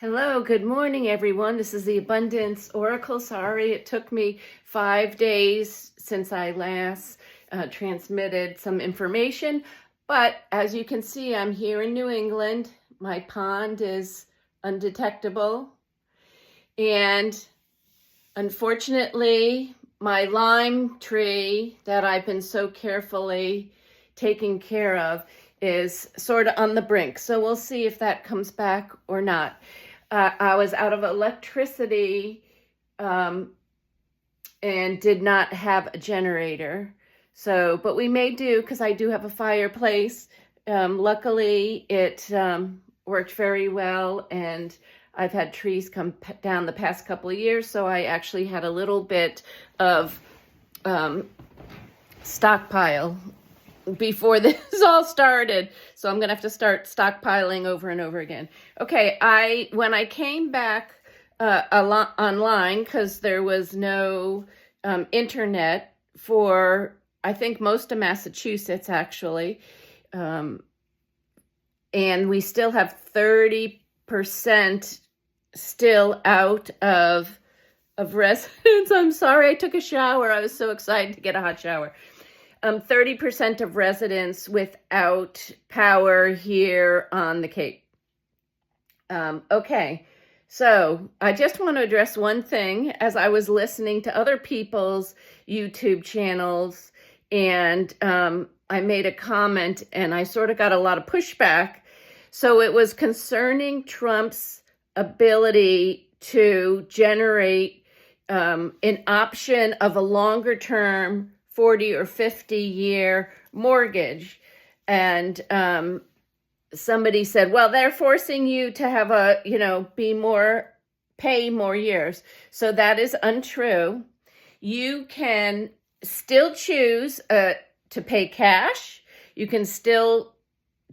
Hello, good morning, everyone. This is the Abundance Oracle. Sorry, it took me 5 days since I last transmitted some information. But as you can see, I'm here in New England. My pond is undetectable. And unfortunately, my lime tree that I've been so carefully taking care of is sort of on the brink. So we'll see if that comes back or not. I was out of electricity and did not have a generator. So, but we may do because I do have a fireplace. Luckily, it worked very well, and I've had trees come down the past couple of years, so I actually had a little bit of stockpile before this all started. So I'm going to have to start stockpiling over and over again. Okay, when I came back online, because there was no internet for, I think, most of Massachusetts, actually. And we still have 30% still out of residents. I'm sorry, I took a shower. I was so excited to get a hot shower. 30% of residents without power here on the Cape. Okay, so I just want to address one thing. As I was listening to other people's YouTube channels, and I made a comment, and I sort of got a lot of pushback. So it was concerning Trump's ability to generate an option of a longer term 40 or 50 year mortgage. And somebody said, well, they're forcing you to have pay more years. So that is untrue. You can still choose to pay cash. You can still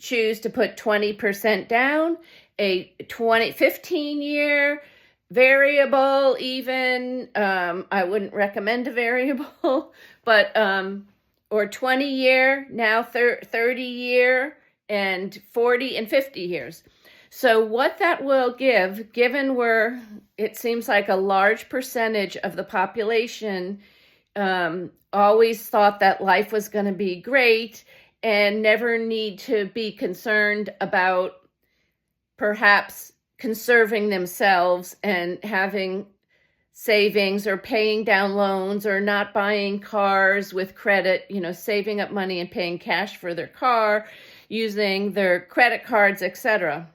choose to put 20% down, a 15 year variable, even. I wouldn't recommend a variable, but or 20 year, now 30 year, and 40 and 50 years. So what that will give, given it seems like a large percentage of the population always thought that life was going to be great and never need to be concerned about perhaps conserving themselves and having savings or paying down loans or not buying cars with credit, saving up money and paying cash for their car, using their credit cards, etc.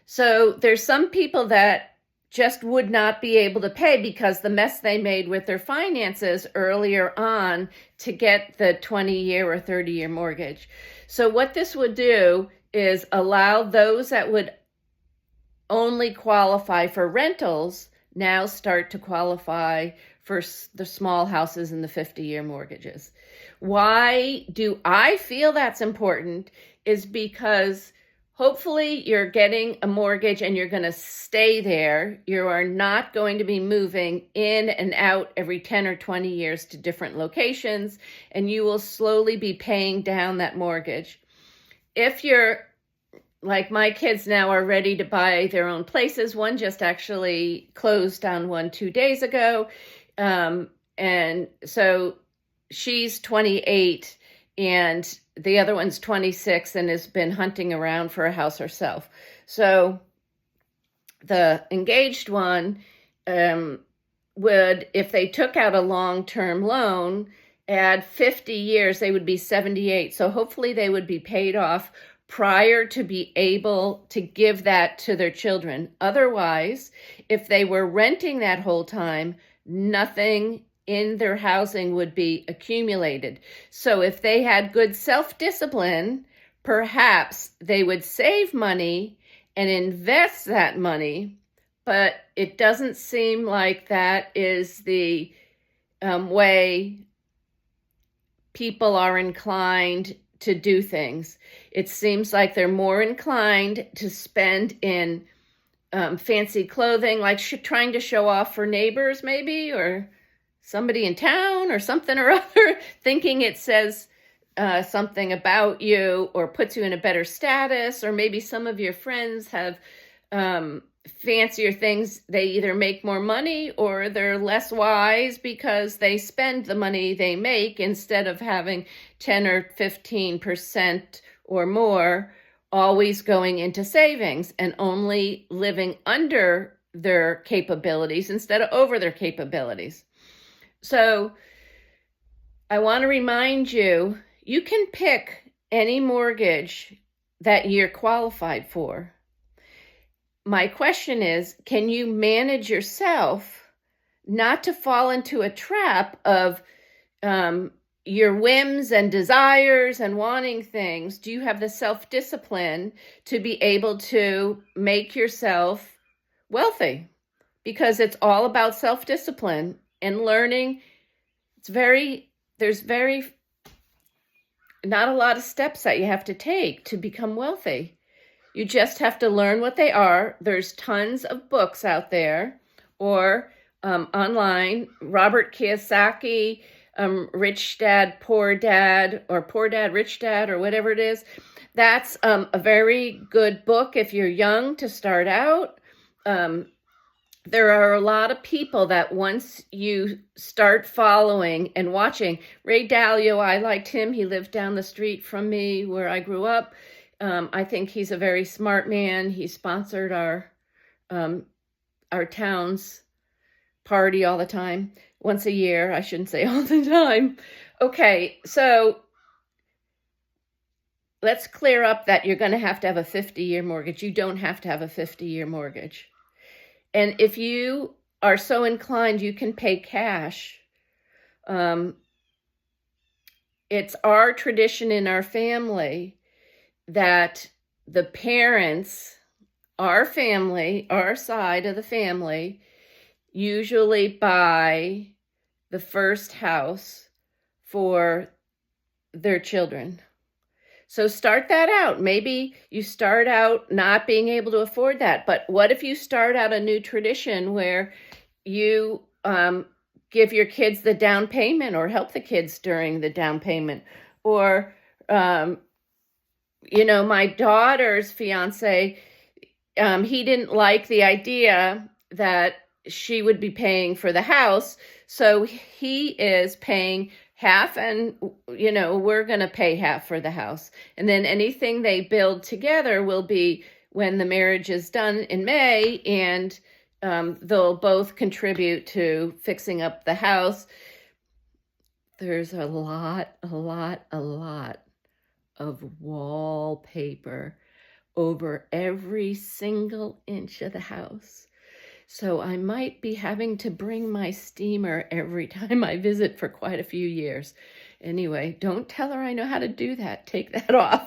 So there's some people that just would not be able to pay because the mess they made with their finances earlier on to get the 20-year or 30-year mortgage. So what this would do is allow those that would only qualify for rentals now start to qualify for the small houses and the 50-year mortgages. Why do I feel that's important is because hopefully you're getting a mortgage and you're going to stay there. You are not going to be moving in and out every 10 or 20 years to different locations, and you will slowly be paying down that mortgage. If you're like my kids now are ready to buy their own places. One just actually closed on one 2 days ago. And so she's 28 and the other one's 26 and has been hunting around for a house herself. So the engaged one would, if they took out a long-term loan, add 50 years, they would be 78. So hopefully they would be paid off prior to be able to give that to their children. Otherwise, if they were renting that whole time, nothing in their housing would be accumulated. So if they had good self-discipline, perhaps they would save money and invest that money, but it doesn't seem like that is the way people are inclined to do things. It seems like they're more inclined to spend in fancy clothing, like trying to show off for neighbors maybe, or somebody in town or something or other, thinking it says something about you or puts you in a better status, or maybe some of your friends have fancier things, they either make more money or they're less wise because they spend the money they make instead of having 10 or 15% or more always going into savings and only living under their capabilities instead of over their capabilities. So I want to remind you, you can pick any mortgage that you're qualified for. My question is, can you manage yourself not to fall into a trap of your whims and desires and wanting things? Do you have the self-discipline to be able to make yourself wealthy? Because it's all about self-discipline and learning. There's not a lot of steps that you have to take to become wealthy. You just have to learn what they are. There's tons of books out there or online. Robert Kiyosaki, Rich Dad, Poor Dad, or Poor Dad, Rich Dad, or whatever it is. That's a very good book if you're young to start out. There are a lot of people that once you start following and watching, Ray Dalio, I liked him. He lived down the street from me where I grew up. I think he's a very smart man. He sponsored our town's party all the time, once a year. I shouldn't say all the time. Okay, so let's clear up that you're going to have a 50-year mortgage. You don't have to have a 50-year mortgage. And if you are so inclined, you can pay cash. It's our tradition in our family that the parents, our family, our side of the family, usually buy the first house for their children. So start that out. Maybe you start out not being able to afford that, but what if you start out a new tradition where you give your kids the down payment or help the kids during the down payment? Or, my daughter's fiance, he didn't like the idea that she would be paying for the house. So he is paying half, and, we're going to pay half for the house. And then anything they build together will be when the marriage is done in May, and they'll both contribute to fixing up the house. There's a lot of wallpaper over every single inch of the house. So I might be having to bring my steamer every time I visit for quite a few years. Anyway, don't tell her I know how to do that. Take that off.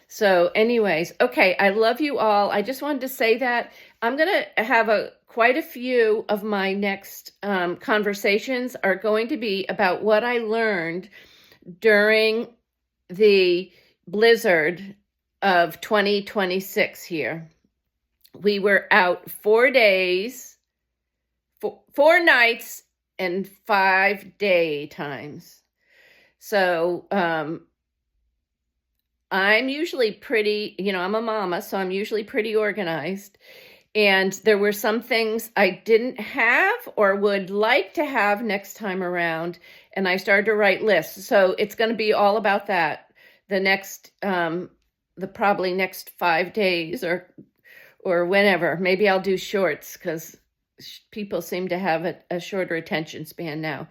So anyways, okay, I love you all. I just wanted to say that. I'm going to have quite a few of my next conversations are going to be about what I learned during the blizzard of 2026 here. We were out 4 days, 4 nights, and 5 day times. So I'm usually pretty, I'm a mama, so I'm usually pretty organized. And there were some things I didn't have or would like to have next time around. And I started to write lists. So it's going to be all about that the probably next 5 days or whenever. Maybe I'll do shorts because people seem to have a shorter attention span now.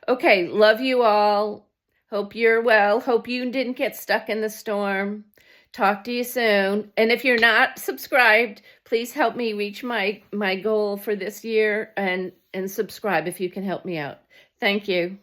Okay, love you all. Hope you're well. Hope you didn't get stuck in the storm. Talk to you soon. And if you're not subscribed, please help me reach my goal for this year and subscribe if you can help me out. Thank you.